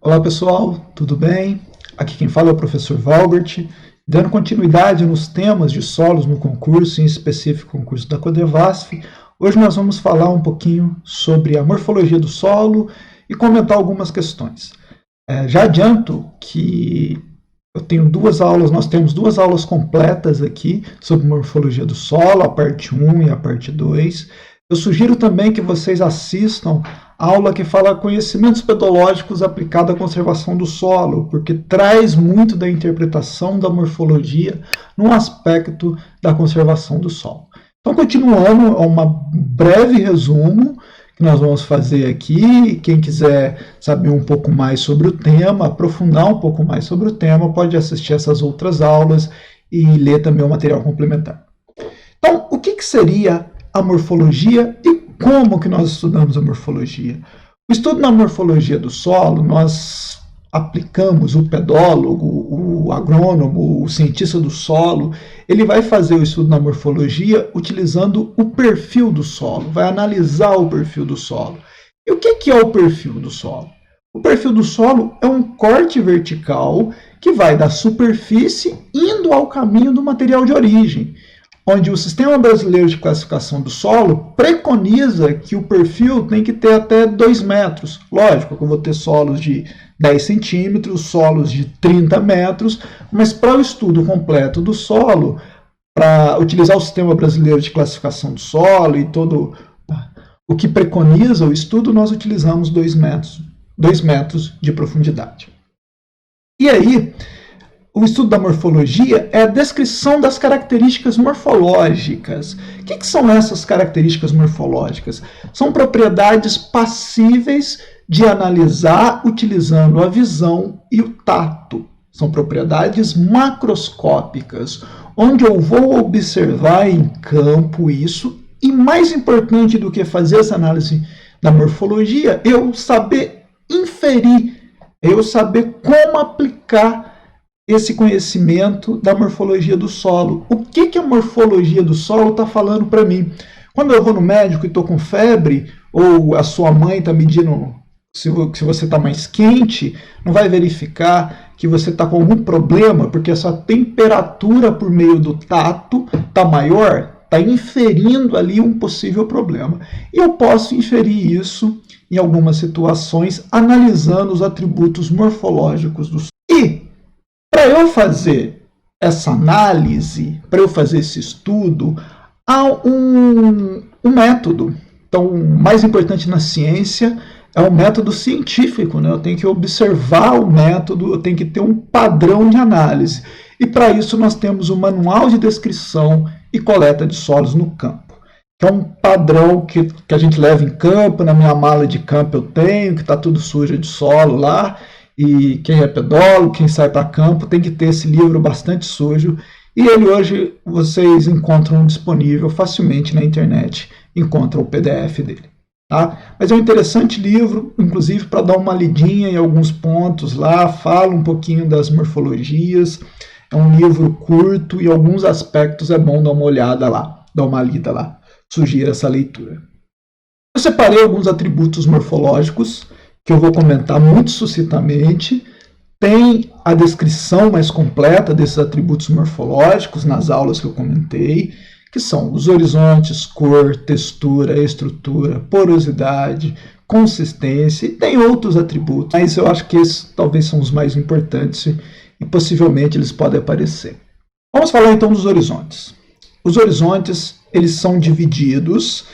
Olá pessoal, tudo bem? Aqui quem fala é o professor Valbert, dando continuidade nos temas de solos no concurso, em específico o concurso da Codevasf. Hoje nós vamos falar um pouquinho sobre a morfologia do solo e comentar algumas questões. Já adianto que eu tenho nós temos duas aulas completas aqui sobre morfologia do solo, a parte 1 e a parte 2. Eu sugiro também que vocês assistam a aula que fala conhecimentos pedológicos aplicados à conservação do solo, porque traz muito da interpretação da morfologia no aspecto da conservação do solo. Então, continuando, é um breve resumo que nós vamos fazer aqui. Quem quiser saber um pouco mais sobre o tema, aprofundar um pouco mais sobre o tema, pode assistir essas outras aulas e ler também o material complementar. Então, o que seria a morfologia e como que nós estudamos a morfologia? O estudo na morfologia do solo, nós aplicamos o pedólogo, o agrônomo, o cientista do solo, ele vai fazer o estudo na morfologia utilizando o perfil do solo, vai analisar o perfil do solo. E o que é o perfil do solo? O perfil do solo é um corte vertical que vai da superfície indo ao caminho do material de origem, onde o Sistema Brasileiro de Classificação do Solo preconiza que o perfil tem que ter até 2 metros. Lógico que eu vou ter solos de 10 centímetros, solos de 30 metros, mas para o estudo completo do solo, para utilizar o Sistema Brasileiro de Classificação do Solo e todo o que preconiza o estudo, nós utilizamos 2 metros de profundidade. E aí, o estudo da morfologia é a descrição das características morfológicas. O que são essas características morfológicas? São propriedades passíveis de analisar utilizando a visão e o tato. São propriedades macroscópicas, onde eu vou observar em campo isso, e mais importante do que fazer essa análise da morfologia, eu saber inferir, eu saber como aplicar esse conhecimento da morfologia do solo. O que a morfologia do solo está falando para mim? Quando eu vou no médico e estou com febre, ou a sua mãe está medindo se você está mais quente, não vai verificar que você está com algum problema, porque a sua temperatura por meio do tato está maior, está inferindo ali um possível problema. E eu posso inferir isso em algumas situações, analisando os atributos morfológicos do solo. E para eu fazer essa análise, para eu fazer esse estudo, há um método. Então, o mais importante na ciência é o método científico, né? Eu tenho que observar o método, eu tenho que ter um padrão de análise. E para isso nós temos o Manual de Descrição e Coleta de Solos no Campo, que é um padrão que a gente leva em campo. Na minha mala de campo eu tenho, que está tudo sujo de solo lá. E quem é pedólogo, quem sai para campo, tem que ter esse livro bastante sujo. E ele hoje vocês encontram disponível facilmente na internet, encontram o PDF dele. Tá? Mas é um interessante livro, inclusive para dar uma lidinha em alguns pontos lá, fala um pouquinho das morfologias. É um livro curto e em alguns aspectos é bom dar uma olhada lá, dar uma lida lá. Sugiro essa leitura. Eu separei alguns atributos morfológicos que eu vou comentar muito sucintamente. Tem a descrição mais completa desses atributos morfológicos nas aulas que eu comentei, que são os horizontes, cor, textura, estrutura, porosidade, consistência, e tem outros atributos, mas eu acho que esses talvez são os mais importantes e possivelmente eles podem aparecer. Vamos falar então dos horizontes. Os horizontes, eles são divididos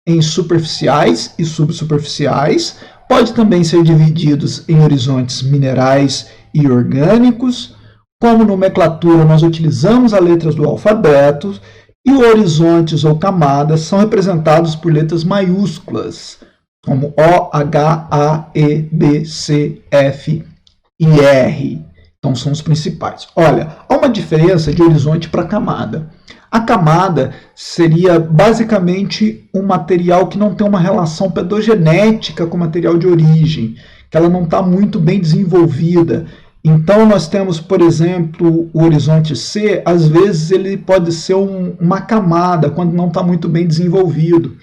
em superficiais e subsuperficiais. Pode também ser divididos em horizontes minerais e orgânicos. Como nomenclatura, nós utilizamos as letras do alfabeto, e horizontes ou camadas são representados por letras maiúsculas, como O, H, A, E, B, C, F e R. Então são os principais. Olha, há uma diferença de horizonte para camada. A camada seria basicamente um material que não tem uma relação pedogenética com o material de origem, que ela não está muito bem desenvolvida. Então nós temos, por exemplo, o horizonte C, às vezes ele pode ser uma camada, quando não está muito bem desenvolvido.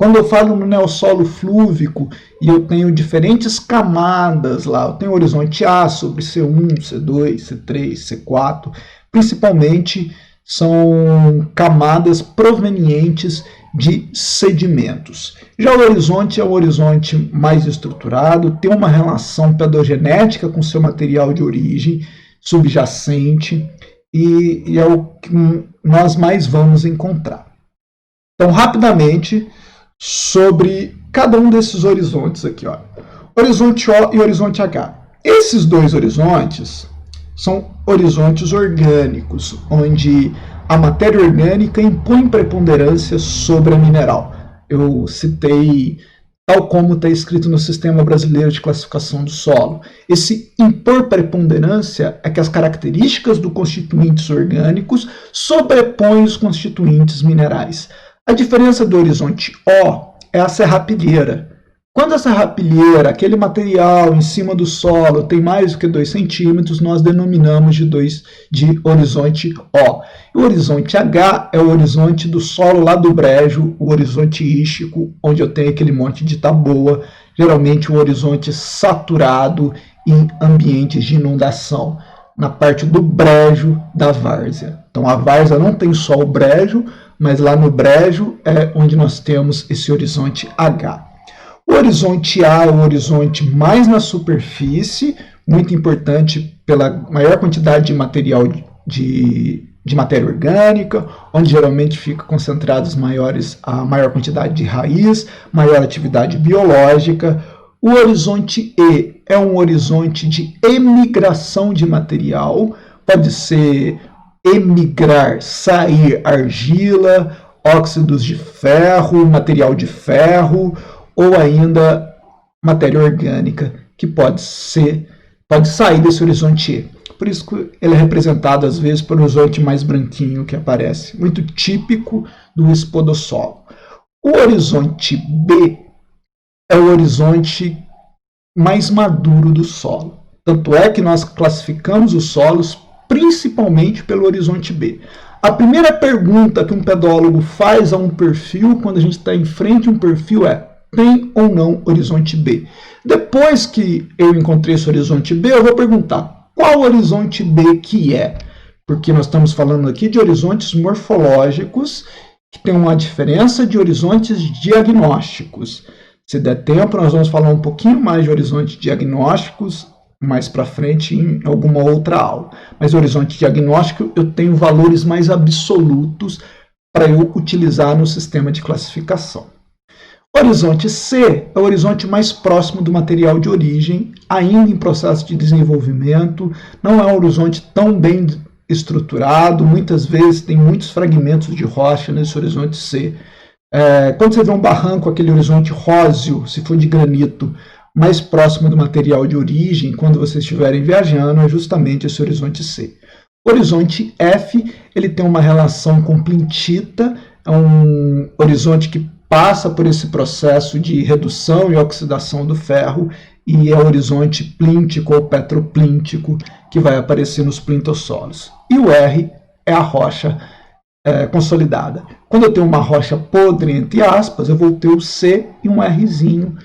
Quando eu falo no neossolo flúvico e eu tenho diferentes camadas lá, eu tenho horizonte A sobre C1, C2, C3, C4, principalmente são camadas provenientes de sedimentos. Já o horizonte é um horizonte mais estruturado, tem uma relação pedogenética com seu material de origem subjacente e é o que nós mais vamos encontrar. Então, rapidamente, sobre cada um desses horizontes aqui, ó. Horizonte O e horizonte H. Esses dois horizontes são horizontes orgânicos, onde a matéria orgânica impõe preponderância sobre a mineral. Eu citei tal como está escrito no Sistema Brasileiro de Classificação do Solo. Esse impor preponderância é que as características dos constituintes orgânicos sobrepõem os constituintes minerais. A diferença do horizonte O é a serrapilheira. Quando a serrapilheira, aquele material em cima do solo, tem mais do que 2 centímetros, nós denominamos de horizonte O. E o horizonte H é o horizonte do solo lá do brejo, o horizonte ístico, onde eu tenho aquele monte de taboa, geralmente um horizonte saturado em ambientes de inundação, na parte do brejo da várzea. Então a várzea não tem só o brejo, mas lá no brejo é onde nós temos esse horizonte H. O horizonte A é o horizonte mais na superfície, muito importante pela maior quantidade de material de matéria orgânica, onde geralmente fica concentrados a maior quantidade de raiz, maior atividade biológica. O horizonte E é um horizonte de emigração de material, pode ser emigrar, sair argila, óxidos de ferro, material de ferro, ou ainda matéria orgânica, que pode sair desse horizonte E. Por isso que ele é representado, às vezes, por um horizonte mais branquinho que aparece, muito típico do espodossolo. O horizonte B é o horizonte mais maduro do solo. Tanto é que nós classificamos os solos principalmente pelo horizonte B. A primeira pergunta que um pedólogo faz a um perfil, quando a gente está em frente a um perfil, é: tem ou não horizonte B? Depois que eu encontrei esse horizonte B, eu vou perguntar qual horizonte B que é, porque nós estamos falando aqui de horizontes morfológicos que tem uma diferença de horizontes diagnósticos. Se der tempo, nós vamos falar um pouquinho mais de horizontes diagnósticos mais para frente em alguma outra aula. Mas horizonte diagnóstico eu tenho valores mais absolutos para eu utilizar no sistema de classificação. Horizonte C é o horizonte mais próximo do material de origem, ainda em processo de desenvolvimento, não é um horizonte tão bem estruturado, muitas vezes tem muitos fragmentos de rocha nesse horizonte C. Quando você vê um barranco, aquele horizonte róseo, se for de granito, mais próximo do material de origem, quando vocês estiverem viajando, é justamente esse horizonte C. O horizonte F, ele tem uma relação com plintita, é um horizonte que passa por esse processo de redução e oxidação do ferro, e é o horizonte plíntico ou petroplíntico que vai aparecer nos plintossolos. E o R é a rocha consolidada. Quando eu tenho uma rocha podre, entre aspas, eu vou ter o C e um Rzinho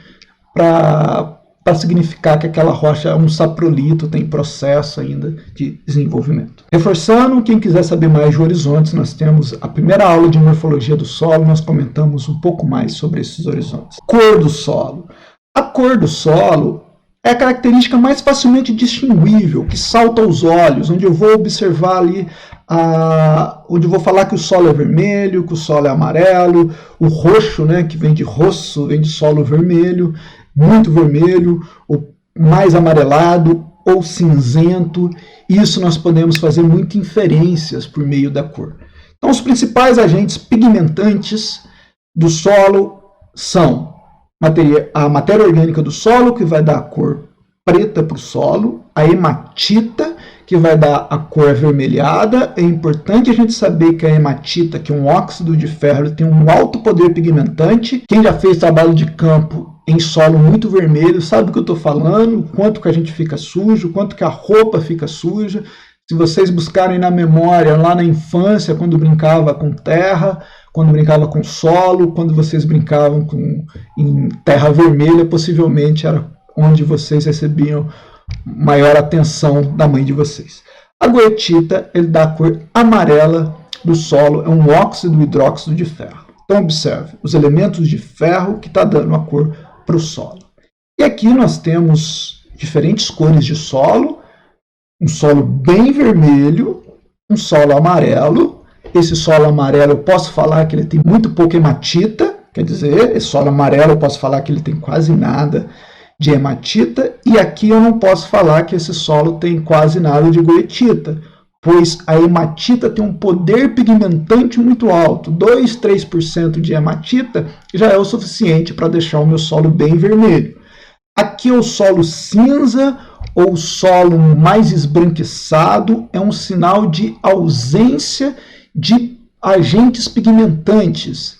para significar que aquela rocha é um saprolito, tem processo ainda de desenvolvimento. Reforçando, quem quiser saber mais de horizontes, nós temos a primeira aula de morfologia do solo, nós comentamos um pouco mais sobre esses horizontes. Cor do solo. A cor do solo é a característica mais facilmente distinguível, que salta aos olhos, onde eu vou observar ali, onde eu vou falar que o solo é vermelho, que o solo é amarelo, o roxo, né, que vem de rosso, vem de solo vermelho, muito vermelho, ou mais amarelado, ou cinzento. Isso nós podemos fazer muitas inferências por meio da cor. Então, os principais agentes pigmentantes do solo são a matéria orgânica do solo, que vai dar a cor preta para o solo, a hematita, que vai dar a cor avermelhada. É importante a gente saber que a hematita, que é um óxido de ferro, tem um alto poder pigmentante. Quem já fez trabalho de campo em solo muito vermelho sabe o que eu estou falando, quanto que a gente fica sujo, quanto que a roupa fica suja. Se vocês buscarem na memória, lá na infância, quando brincava com terra, quando brincava com solo, quando vocês brincavam em terra vermelha, possivelmente era onde vocês recebiam maior atenção da mãe de vocês. A goetita, ele dá a cor amarela do solo, é um óxido hidróxido de ferro. Então observe, os elementos de ferro que está dando a cor para o solo. E aqui nós temos diferentes cores de solo, um solo bem vermelho, um solo amarelo. Esse solo amarelo eu posso falar que ele tem muito pouca hematita, quer dizer, esse solo amarelo eu posso falar que ele tem quase nada de hematita, e aqui eu não posso falar que esse solo tem quase nada de goetita, pois a hematita tem um poder pigmentante muito alto, 2, 3% de hematita já é o suficiente para deixar o meu solo bem vermelho. Aqui o solo cinza ou solo mais esbranquiçado é um sinal de ausência de agentes pigmentantes.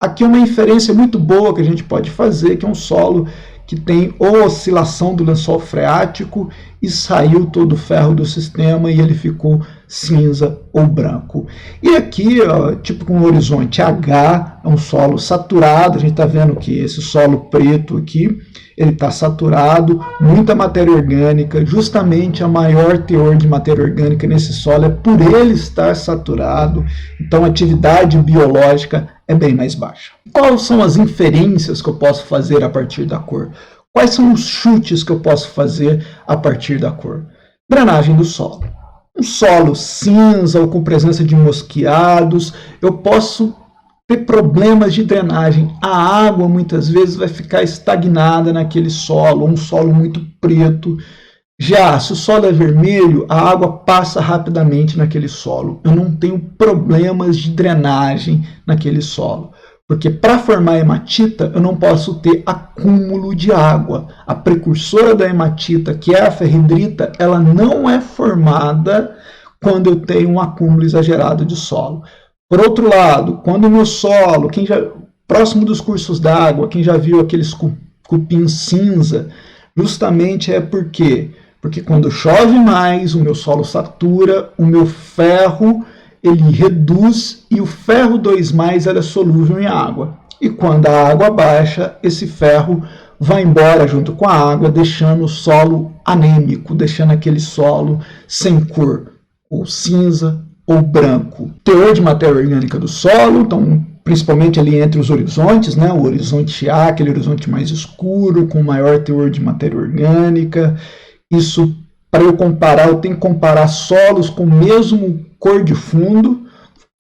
Aqui é uma inferência muito boa que a gente pode fazer, que é um solo que tem oscilação do lençol freático e saiu todo o ferro do sistema e ele ficou cinza ou branco. E aqui, ó, tipo com o horizonte H, é um solo saturado, a gente está vendo que esse solo preto aqui, ele está saturado, muita matéria orgânica, justamente a maior teor de matéria orgânica nesse solo é por ele estar saturado, então a atividade biológica é bem mais baixa. Quais são as inferências que eu posso fazer a partir da cor? Quais são os chutes que eu posso fazer a partir da cor? Drenagem do solo. Um solo cinza ou com presença de mosqueados, eu posso ter problemas de drenagem. A água muitas vezes vai ficar estagnada naquele solo, um solo muito preto. Já se o solo é vermelho, a água passa rapidamente naquele solo. Eu não tenho problemas de drenagem naquele solo. Porque para formar hematita, eu não posso ter acúmulo de água. A precursora da hematita, que é a ferridrita, ela não é formada quando eu tenho um acúmulo exagerado de solo. Por outro lado, quando o meu solo, próximo dos cursos d'água, quem já viu aqueles cupins cinza, justamente é porque quando chove mais, o meu solo satura, o meu ferro ele reduz e o ferro 2+, ela é solúvel em água. E quando a água baixa, esse ferro vai embora junto com a água, deixando o solo anêmico, deixando aquele solo sem cor, ou cinza ou branco. Teor de matéria orgânica do solo, então principalmente ali entre os horizontes, né? O horizonte A, aquele horizonte mais escuro, com maior teor de matéria orgânica. Isso, para eu comparar, eu tenho que comparar solos com o mesmo cor de fundo,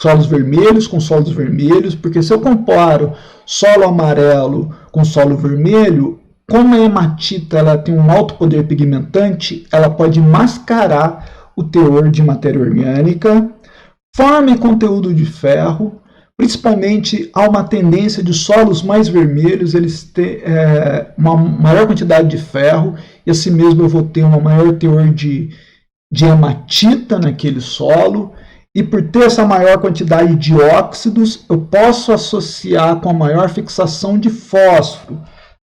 solos vermelhos com solos vermelhos, porque se eu comparo solo amarelo com solo vermelho, como a hematita ela tem um alto poder pigmentante, ela pode mascarar o teor de matéria orgânica, forma e conteúdo de ferro, principalmente há uma tendência de solos mais vermelhos, eles têm uma maior quantidade de ferro, e assim mesmo eu vou ter uma maior teor de hematita naquele solo, e por ter essa maior quantidade de óxidos, eu posso associar com a maior fixação de fósforo.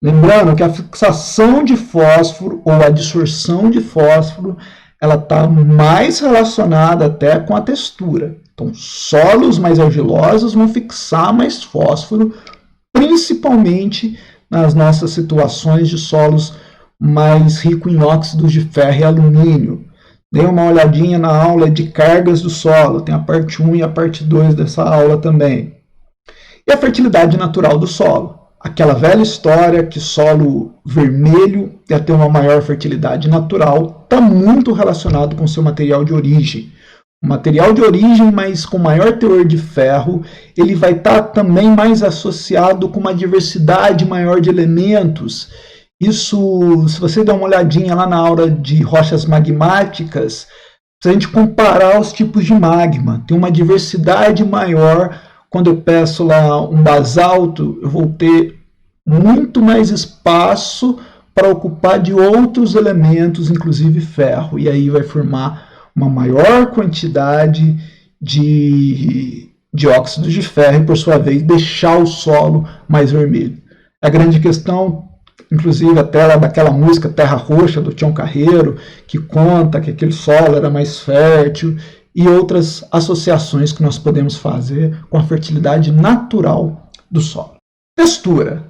Lembrando que a fixação de fósforo ou a dissorção de fósforo, ela está mais relacionada até com a textura. Então, solos mais argilosos vão fixar mais fósforo, principalmente nas nossas situações de solos mais ricos em óxidos de ferro e alumínio. Dê uma olhadinha na aula de cargas do solo, tem a parte 1 e a parte 2 dessa aula também. E a fertilidade natural do solo. Aquela velha história que solo vermelho ia ter uma maior fertilidade natural, está muito relacionado com o seu material de origem. O material de origem, mas com maior teor de ferro, ele vai estar também mais associado com uma diversidade maior de elementos. Isso, se você der uma olhadinha lá na aula de rochas magmáticas, se a gente comparar os tipos de magma, tem uma diversidade maior. Quando eu peço lá um basalto, eu vou ter muito mais espaço para ocupar de outros elementos, inclusive ferro, e aí vai formar uma maior quantidade de óxidos de ferro e, por sua vez, deixar o solo mais vermelho. A grande questão, inclusive até daquela música Terra Roxa, do Tião Carreiro, que conta que aquele solo era mais fértil, e outras associações que nós podemos fazer com a fertilidade natural do solo. Textura.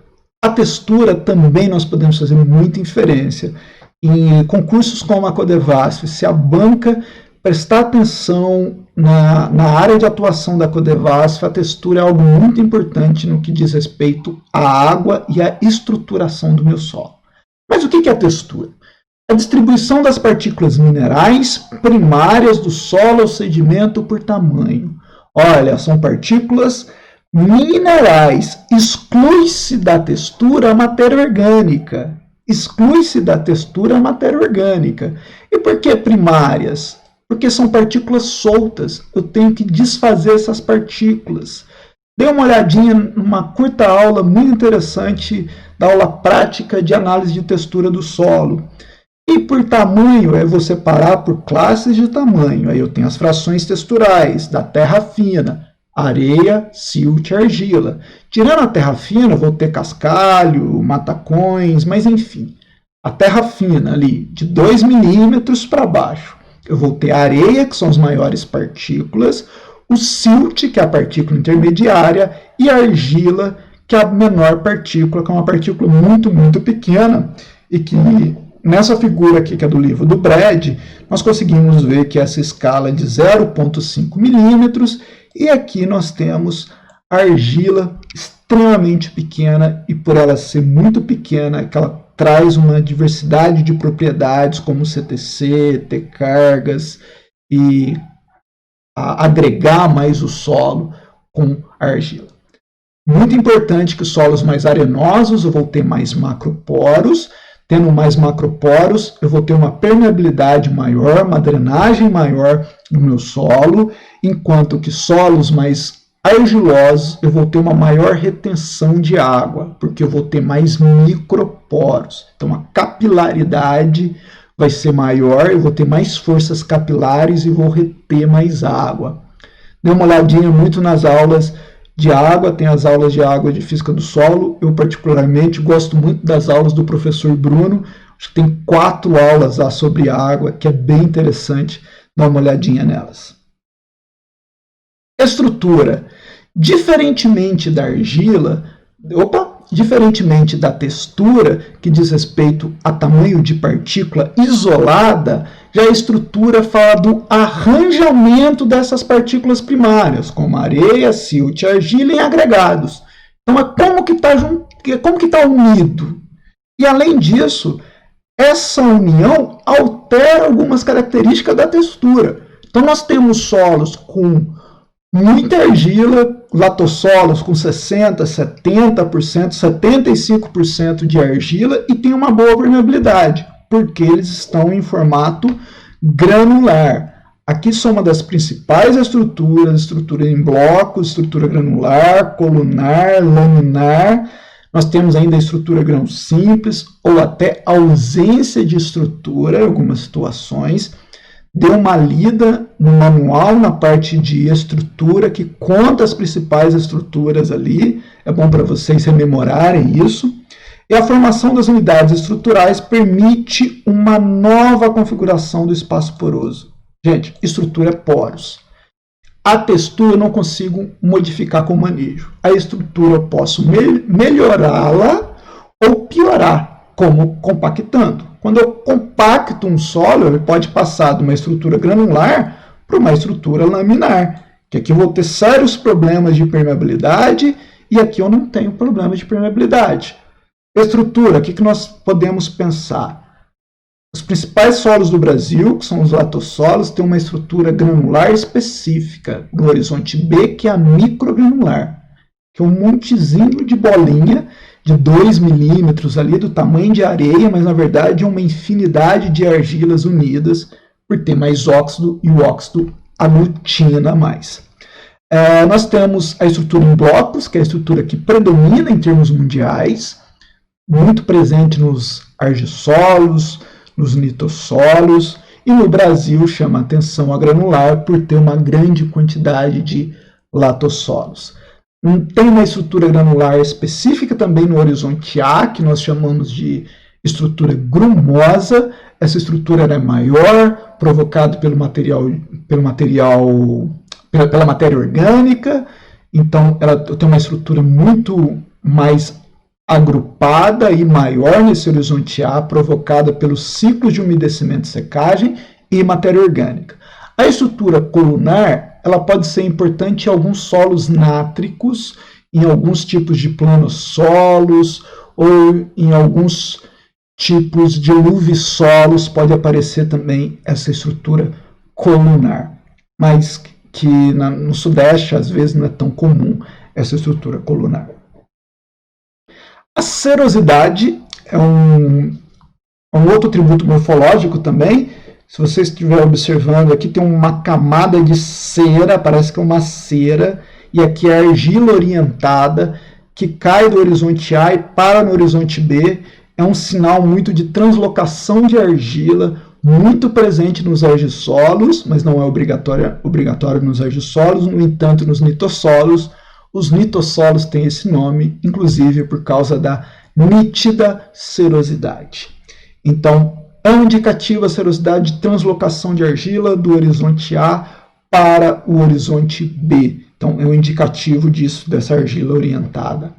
A textura também nós podemos fazer muita inferência. Em concursos como a Codevasf, se a banca prestar atenção na área de atuação da Codevasf, a textura é algo muito importante no que diz respeito à água e à estruturação do meu solo. Mas o que é a textura? A distribuição das partículas minerais primárias do solo ao sedimento por tamanho. Olha, são partículas minerais. Exclui-se da textura a matéria orgânica. Exclui-se da textura a matéria orgânica. E por que primárias? Porque são partículas soltas. Eu tenho que desfazer essas partículas. Dê uma olhadinha numa curta aula muito interessante da aula prática de análise de textura do solo. E por tamanho, eu vou separar por classes de tamanho. Aí eu tenho as frações texturais da terra fina, areia, silt e argila. Tirando a terra fina, eu vou ter cascalho, matacões, mas enfim. A terra fina ali, de 2 milímetros para baixo. Eu vou ter a areia, que são as maiores partículas, o silt, que é a partícula intermediária, e a argila, que é a menor partícula, que é uma partícula muito, muito pequena, e que nessa figura aqui, que é do livro do Brad, nós conseguimos ver que essa escala é de 0,5 milímetros, e aqui nós temos a argila extremamente pequena, e por ela ser muito pequena, que ela traz uma diversidade de propriedades, como CTC, ter cargas, e agregar mais o solo com a argila. Muito importante que os solos mais arenosos eu vou ter mais macroporos. Tendo mais macroporos, eu vou ter uma permeabilidade maior, uma drenagem maior no meu solo, enquanto que solos mais argilosos, eu vou ter uma maior retenção de água, porque eu vou ter mais microporos. Então, a capilaridade vai ser maior, eu vou ter mais forças capilares e vou reter mais água. Dê uma olhadinha muito nas aulas de água, tem as aulas de água de física do solo. Eu particularmente gosto muito das aulas do professor Bruno. Acho que tem 4 aulas lá sobre água, que é bem interessante dar uma olhadinha nelas. Estrutura. Diferentemente da argila, diferentemente da textura, que diz respeito a tamanho de partícula isolada, já a estrutura fala do arranjamento dessas partículas primárias, como areia, silt e argila em agregados. Então, é como que está unido. E, além disso, essa união altera algumas características da textura. Então, nós temos solos com muita argila, latossolos com 60%, 70%, 75% de argila e tem uma boa permeabilidade, porque eles estão em formato granular. Aqui são uma das principais estruturas, estrutura em blocos, estrutura granular, colunar, laminar. Nós temos ainda a estrutura grão simples ou até ausência de estrutura em algumas situações. Dê uma lida no manual na parte de estrutura, que conta as principais estruturas ali. É bom para vocês rememorarem isso. E a formação das unidades estruturais permite uma nova configuração do espaço poroso. Gente, estrutura é poros. A textura eu não consigo modificar com manejo. A estrutura eu posso melhorá-la ou piorar, como compactando. Quando eu compacto um solo, ele pode passar de uma estrutura granular para uma estrutura laminar. Que aqui eu vou ter sérios problemas de permeabilidade e aqui eu não tenho problema de permeabilidade. Estrutura, o que nós podemos pensar? Os principais solos do Brasil, que são os latossolos, têm uma estrutura granular específica no horizonte B, que é a microgranular, que é um montezinho de bolinha de 2 milímetros ali, do tamanho de areia, mas na verdade é uma infinidade de argilas unidas por ter mais óxido e o óxido aglutina mais. Nós temos a estrutura em blocos, que é a estrutura que predomina em termos mundiais, muito presente nos argissolos, nos litossolos, e no Brasil chama atenção a granular por ter uma grande quantidade de latossolos. Tem uma estrutura granular específica também no horizonte A, que nós chamamos de estrutura grumosa. Essa estrutura é maior, provocada pela matéria orgânica, então ela tem uma estrutura muito mais agrupada e maior nesse horizonte A, provocada pelos ciclos de umedecimento e secagem e matéria orgânica. A estrutura colunar, ela pode ser importante em alguns solos nátricos, em alguns tipos de planossolos, ou em alguns tipos de luvisolos pode aparecer também essa estrutura colunar, mas que no Sudeste às vezes não é tão comum essa estrutura colunar. A serosidade é um outro atributo morfológico também. Se você estiver observando aqui, tem uma camada de cera, parece que é uma cera, e aqui é a argila orientada, que cai do horizonte A e para no horizonte B. É um sinal muito de translocação de argila, muito presente nos argissolos, mas não é obrigatório nos argissolos, no entanto, nos nitossolos. Os nitossolos têm esse nome, inclusive por causa da nítida serosidade. Então, é um indicativo a serosidade de translocação de argila do horizonte A para o horizonte B. Então, é um indicativo disso, dessa argila orientada.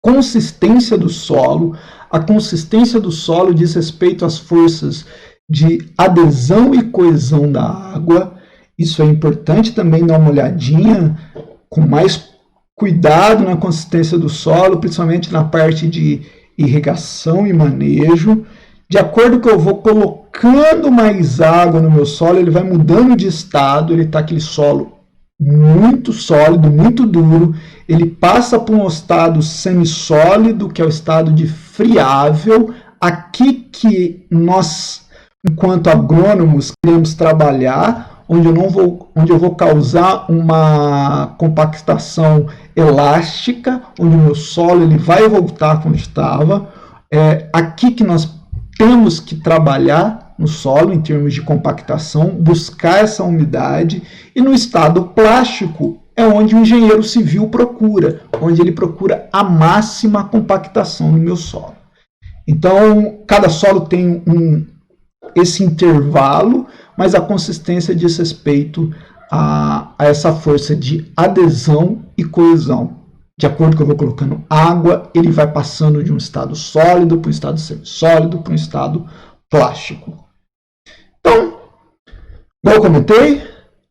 Consistência do solo. A consistência do solo diz respeito às forças de adesão e coesão da água. Isso é importante também dar uma olhadinha com mais cuidado na consistência do solo, principalmente na parte de irrigação e manejo. De acordo com que eu vou colocando mais água no meu solo, ele vai mudando de estado, ele está aquele solo muito sólido, muito duro, ele passa para um estado semissólido, que é o estado de friável, aqui que nós, enquanto agrônomos, queremos trabalhar, onde eu vou causar uma compactação elástica, onde o meu solo ele vai voltar como estava. É aqui que nós temos que trabalhar no solo em termos de compactação, buscar essa umidade, e no estado plástico é onde o engenheiro civil procura, onde ele procura a máxima compactação no meu solo. Então, cada solo tem esse intervalo, mas a consistência diz respeito a essa força de adesão e coesão. De acordo com que eu vou colocando água, ele vai passando de um estado sólido para um estado semissólido para um estado plástico. Então, como eu comentei,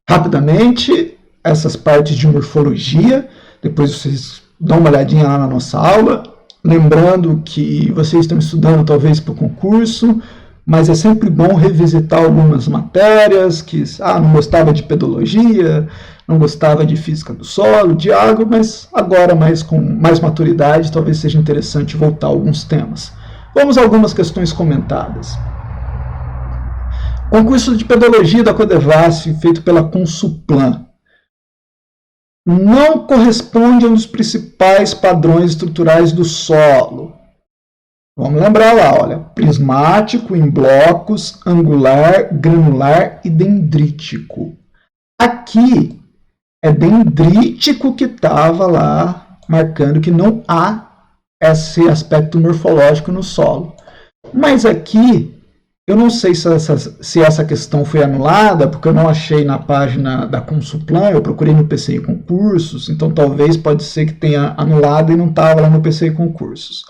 rapidamente, essas partes de morfologia, depois vocês dão uma olhadinha lá na nossa aula, lembrando que vocês estão estudando talvez para o concurso, mas é sempre bom revisitar algumas matérias que não gostava de pedologia, não gostava de física do solo, de água, mas agora com mais maturidade talvez seja interessante voltar a alguns temas. Vamos a algumas questões comentadas. Concurso de pedologia da Codevasf, feito pela Consuplan, não corresponde a um dos principais padrões estruturais do solo. Vamos lembrar lá, olha, prismático, em blocos, angular, granular e dendrítico. Aqui é dendrítico que estava lá marcando que não há esse aspecto morfológico no solo. Mas aqui, eu não sei se essa questão foi anulada, porque eu não achei na página da Consuplan, eu procurei no PCI Concursos, então talvez pode ser que tenha anulado e não estava lá no PCI Concursos.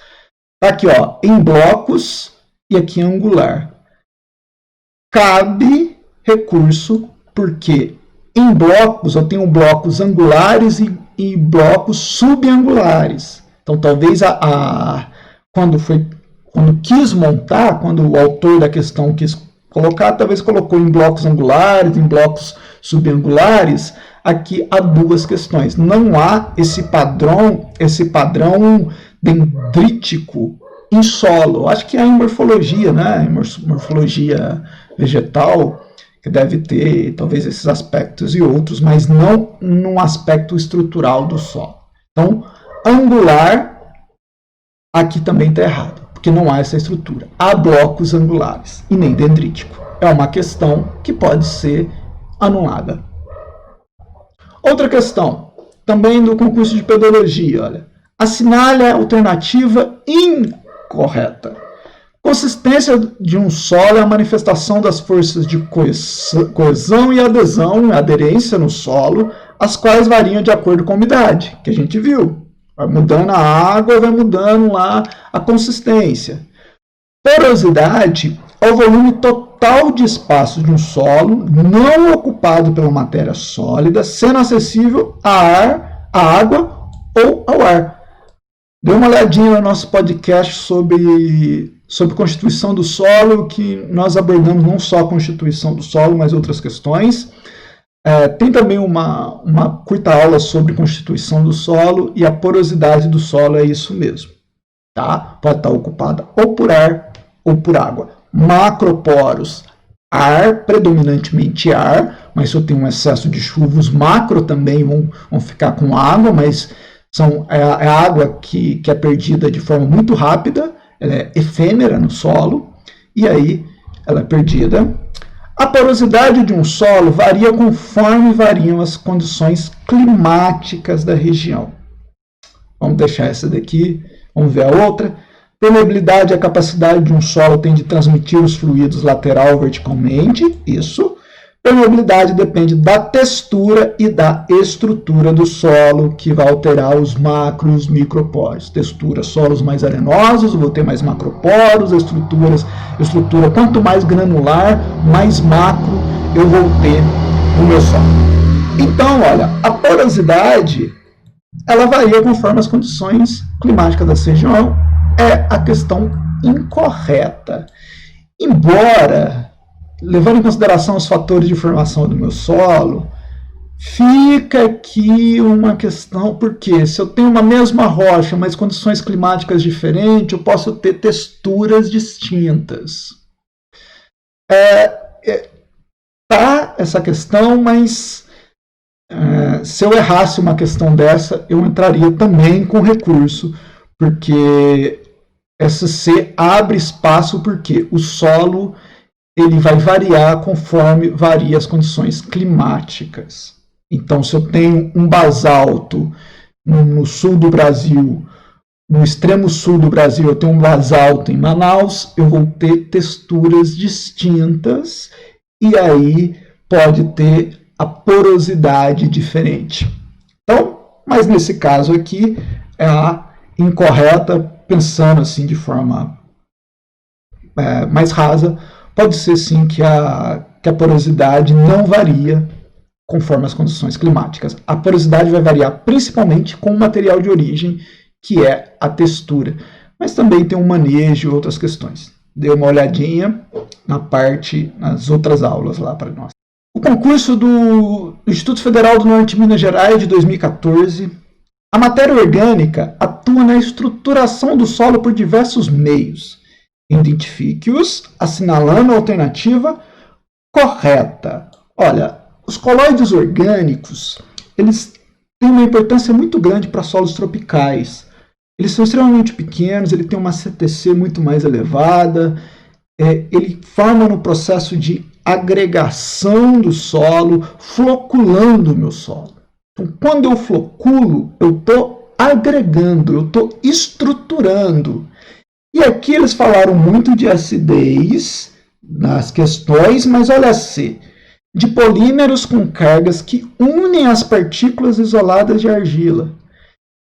Está aqui, ó, em blocos e aqui em angular. Cabe recurso, porque em blocos eu tenho blocos angulares e blocos subangulares. Então talvez quando quis montar, quando o autor da questão quis colocar, talvez colocou em blocos angulares, em blocos subangulares. Aqui há duas questões. Não há esse padrão dendrítico em solo. Acho que há em morfologia, né? Em morfologia vegetal, que deve ter talvez esses aspectos e outros, mas não no aspecto estrutural do solo. Então, angular, aqui também está errado, porque não há essa estrutura. Há blocos angulares e nem dendrítico. É uma questão que pode ser anulada. Outra questão. também do concurso de pedologia, olha. Assinale a alternativa incorreta. Consistência de um solo é a manifestação das forças de coesão e adesão, aderência no solo, as quais variam de acordo com a umidade, que a gente viu. Vai mudando a água, vai mudando lá a consistência. Porosidade é o volume total de espaço de um solo não ocupado pela matéria sólida, sendo acessível a água ou ao ar. Dê uma olhadinha no nosso podcast sobre constituição do solo, que nós abordamos não só a constituição do solo, mas outras questões. Tem também uma curta aula sobre constituição do solo, e a porosidade do solo é isso mesmo. Tá? Pode estar ocupada ou por ar ou por água. Macroporos, ar, predominantemente ar, mas se eu tenho um excesso de chuva, os macro também vão ficar com água, mas é a água que é perdida de forma muito rápida, ela é efêmera no solo, e aí ela é perdida. A porosidade de um solo varia conforme variam as condições climáticas da região. Vamos deixar essa daqui, vamos ver a outra. Permeabilidade é a capacidade de um solo tem de transmitir os fluidos lateral ou verticalmente, isso. Permeabilidade depende da textura e da estrutura do solo, que vai alterar os macro e os microporos. Textura, solos mais arenosos, eu vou ter mais macroporos, estrutura quanto mais granular, mais macro eu vou ter no meu solo. Então, olha, a porosidade, ela varia conforme as condições climáticas da região, é a questão incorreta. Embora, levando em consideração os fatores de formação do meu solo, fica aqui uma questão, porque se eu tenho uma mesma rocha, mas condições climáticas diferentes, eu posso ter texturas distintas. Tá essa questão, mas se eu errasse uma questão dessa, eu entraria também com recurso, porque SC abre espaço, porque o solo ele vai variar conforme varia as condições climáticas. Então, se eu tenho um basalto no sul do Brasil, no extremo sul do Brasil, eu tenho um basalto em Manaus, eu vou ter texturas distintas, e aí pode ter a porosidade diferente. Então, mas nesse caso aqui, é a incorreta, pensando assim de forma mais rasa, pode ser sim que a porosidade não varia conforme as condições climáticas. A porosidade vai variar principalmente com o material de origem, que é a textura. Mas também tem um manejo e outras questões. Dê uma olhadinha nas outras aulas lá para nós. O concurso do Instituto Federal do Norte de Minas Gerais de 2014. A matéria orgânica atua na estruturação do solo por diversos meios. Identifique-os, assinalando a alternativa correta. Olha, os colóides orgânicos, eles têm uma importância muito grande para solos tropicais. Eles são extremamente pequenos, ele tem uma CTC muito mais elevada, ele forma no processo de agregação do solo, floculando o meu solo. Então, quando eu floculo, eu estou agregando, eu estou estruturando. E aqui eles falaram muito de acidez nas questões, mas olha assim, de polímeros com cargas que unem as partículas isoladas de argila.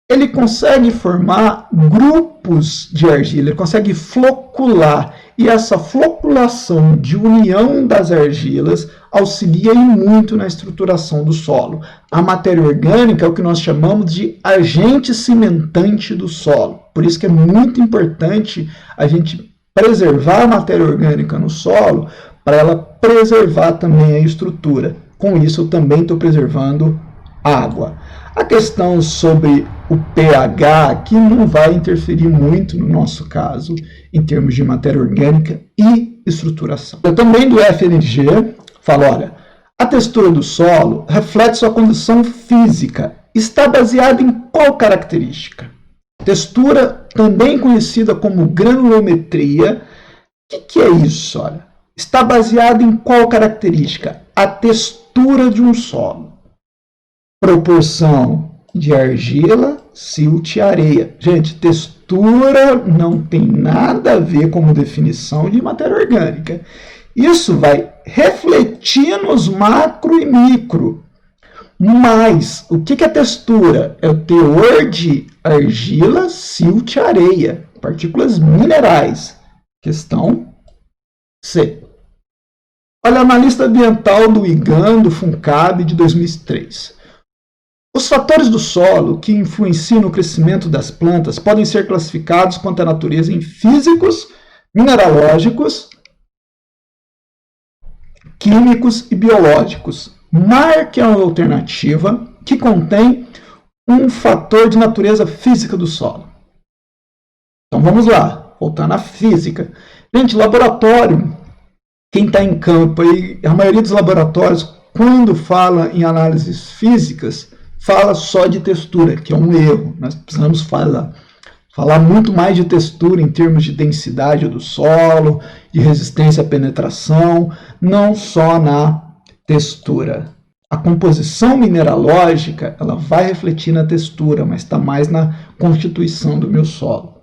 Ele consegue formar grupos de argila, ele consegue flocular. E essa floculação de união das argilas auxilia muito na estruturação do solo. A matéria orgânica é o que nós chamamos de agente cimentante do solo. Por isso que é muito importante a gente preservar a matéria orgânica no solo, para ela preservar também a estrutura. Com isso, eu também estou preservando água. A questão sobre o pH aqui não vai interferir muito no nosso caso, em termos de matéria orgânica e estruturação. Eu também do FNG falo, olha, a textura do solo reflete sua condição física. Está baseada em qual característica? Textura, também conhecida como granulometria. O que é isso? Olha, está baseada em qual característica? A textura de um solo. Proporção de argila, silt e areia. Gente, textura não tem nada a ver como definição de matéria orgânica. Isso vai refletir nos macro e micro. Mas, o que é textura? É o teor de argila, silt e areia, partículas minerais. Questão C. Olha, a analista ambiental do IGAN, do FUNCAB, de 2003. Os fatores do solo que influenciam no crescimento das plantas podem ser classificados quanto à natureza em físicos, mineralógicos, químicos e biológicos. Marque a alternativa que contém um fator de natureza física do solo. Então vamos lá, voltar na física. Gente, laboratório, quem está em campo, aí, a maioria dos laboratórios, quando fala em análises físicas, fala só de textura, que é um erro. Nós precisamos falar muito mais de textura em termos de densidade do solo, de resistência à penetração, não só na textura. A composição mineralógica ela vai refletir na textura, mas está mais na constituição do meu solo.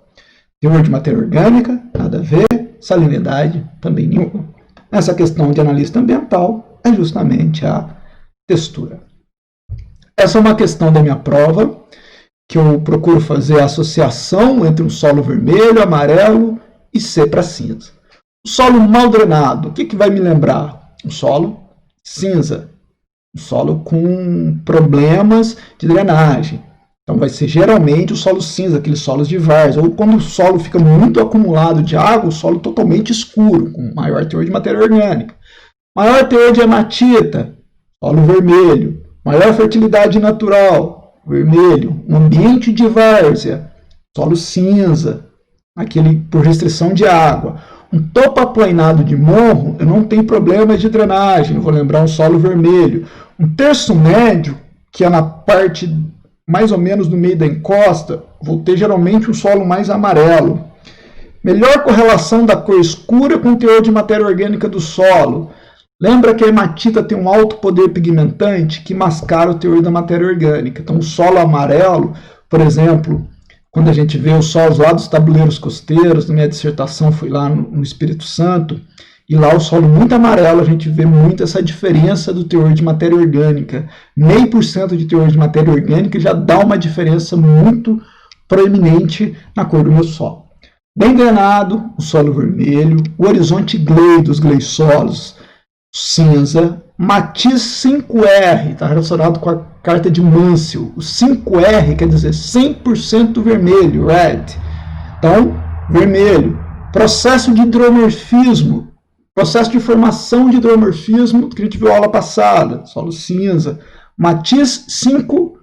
Teor de matéria orgânica, nada a ver. Salinidade, também nenhuma. Essa questão de analista ambiental é justamente a textura. Essa é uma questão da minha prova, que eu procuro fazer a associação entre um solo vermelho, amarelo e C para cinza. O solo mal drenado, o que vai me lembrar? Um solo cinza, um solo com problemas de drenagem. Então vai ser geralmente o solo cinza, aqueles solos de várzea, ou quando o solo fica muito acumulado de água, o solo totalmente escuro, com maior teor de matéria orgânica. Maior teor de hematita, solo vermelho. Maior fertilidade natural, vermelho. Um ambiente de várzea, solo cinza, aquele por restrição de água. Um topo aplanado de morro, eu não tenho problemas de drenagem, eu vou lembrar um solo vermelho. Um terço médio, que é na parte mais ou menos no meio da encosta, vou ter geralmente um solo mais amarelo. Melhor correlação da cor escura com o teor de matéria orgânica do solo. Lembra que a hematita tem um alto poder pigmentante que mascara o teor da matéria orgânica. Então, o solo amarelo, por exemplo, quando a gente vê os solos lá dos tabuleiros costeiros, na minha dissertação fui lá no Espírito Santo, e lá o solo muito amarelo, a gente vê muito essa diferença do teor de matéria orgânica. 0,5% de teor de matéria orgânica já dá uma diferença muito proeminente na cor do meu solo. Bem drenado, o solo vermelho, o horizonte gley dos gleisolos, cinza, matiz 5R, está relacionado com a carta de Mansell. O 5R quer dizer 100% vermelho, red. Então, vermelho. Processo de hidromorfismo, processo de formação de hidromorfismo que a gente viu aula passada, solo cinza. Matiz 5Y,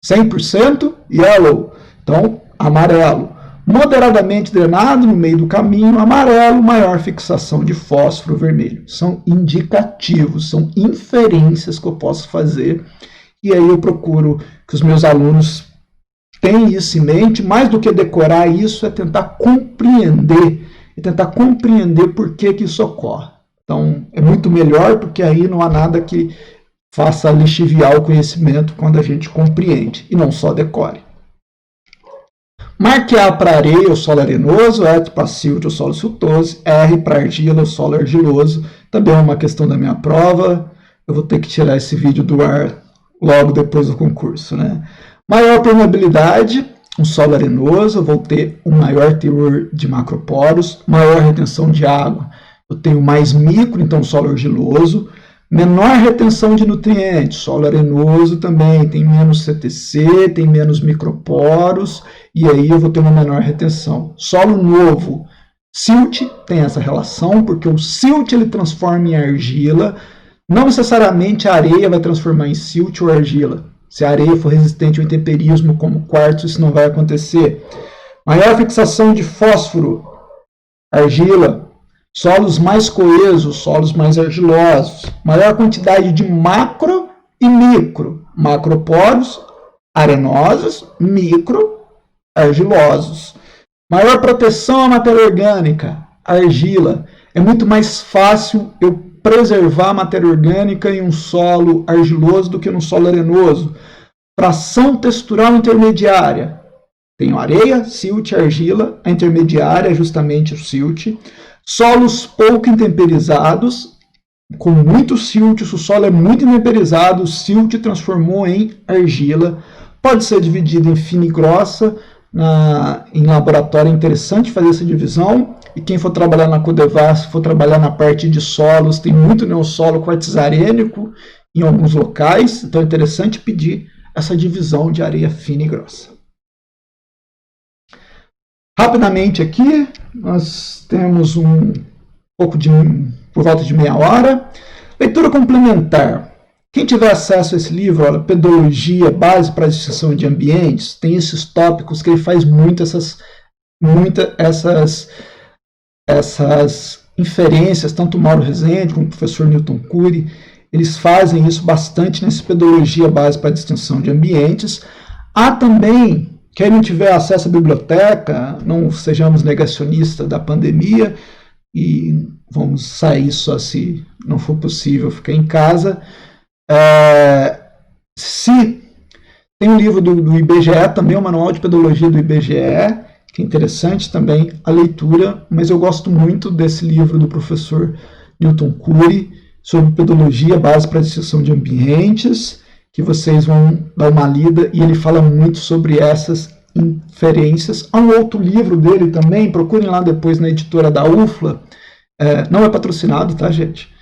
100% yellow. Então, amarelo. Moderadamente drenado no meio do caminho, amarelo, maior fixação de fósforo vermelho. São indicativos, são inferências que eu posso fazer. E aí eu procuro que os meus alunos tenham isso em mente. Mais do que decorar isso, é tentar compreender. E tentar compreender por que isso ocorre. Então, é muito melhor, porque aí não há nada que faça lixiviar o conhecimento quando a gente compreende. E não só decore. Marque A para areia, o solo arenoso, E para silt, o solo siltoso, R para argila, o solo argiloso. Também é uma questão da minha prova. Eu vou ter que tirar esse vídeo do ar logo depois do concurso, né? Maior permeabilidade, um solo arenoso, eu vou ter um maior teor de macroporos, maior retenção de água. Eu tenho mais micro, então solo argiloso. Menor retenção de nutrientes, solo arenoso também tem menos CTC, tem menos microporos, e aí eu vou ter uma menor retenção. Solo novo, silt tem essa relação, porque o silt ele transforma em argila, não necessariamente a areia vai transformar em silt ou argila. Se a areia for resistente ao intemperismo, como quartzo, isso não vai acontecer. Maior fixação de fósforo, argila. Solos mais coesos, solos mais argilosos. Maior quantidade de macro e micro. Macroporos, arenosos, micro, argilosos. Maior proteção à matéria orgânica, argila. É muito mais fácil eu preservar a matéria orgânica em um solo argiloso do que num solo arenoso. Fração textural intermediária. Tenho areia, silt, argila. A intermediária é justamente o silt. Solos pouco intemperizados, com muito silt. Se o solo é muito intemperizado, o silt transformou em argila. Pode ser dividido em fina e grossa. Em laboratório é interessante fazer essa divisão. E quem for trabalhar na Codevasf, for trabalhar na parte de solos, tem muito neossolo quartzarênico em alguns locais. Então é interessante pedir essa divisão de areia fina e grossa. Rapidamente aqui, nós temos por volta de meia hora. Leitura complementar. Quem tiver acesso a esse livro, olha, Pedologia, Base para a Distinção de Ambientes, tem esses tópicos que ele faz muito essas inferências, tanto o Mauro Rezende como o professor Newton Cury, eles fazem isso bastante nesse Pedologia, Base para a Distinção de Ambientes. Há também, quem não tiver acesso à biblioteca, não sejamos negacionistas da pandemia e vamos sair só se não for possível ficar em casa. Se tem um livro do IBGE, também o Manual de Pedologia do IBGE, que é interessante também a leitura, mas eu gosto muito desse livro do professor Newton Cury, sobre pedologia, base para a distinção de ambientes, que vocês vão dar uma lida, e ele fala muito sobre essas inferências. Há um outro livro dele também, procurem lá depois na editora da UFLA, não é patrocinado, tá, gente?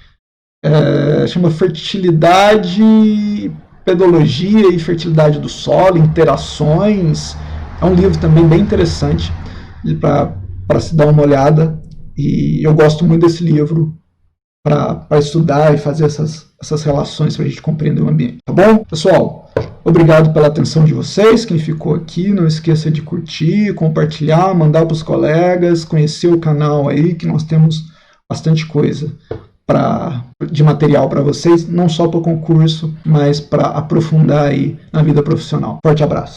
Chama Fertilidade, Pedologia e Fertilidade do Solo, Interações. É um livro também bem interessante para se dar uma olhada, e eu gosto muito desse livro para estudar e fazer essas relações para a gente compreender o ambiente. Tá bom? Pessoal, obrigado pela atenção de vocês. Quem ficou aqui, não esqueça de curtir, compartilhar, mandar para os colegas, conhecer o canal aí, que nós temos bastante coisa de material para vocês, não só para o concurso, mas para aprofundar aí na vida profissional. Forte abraço.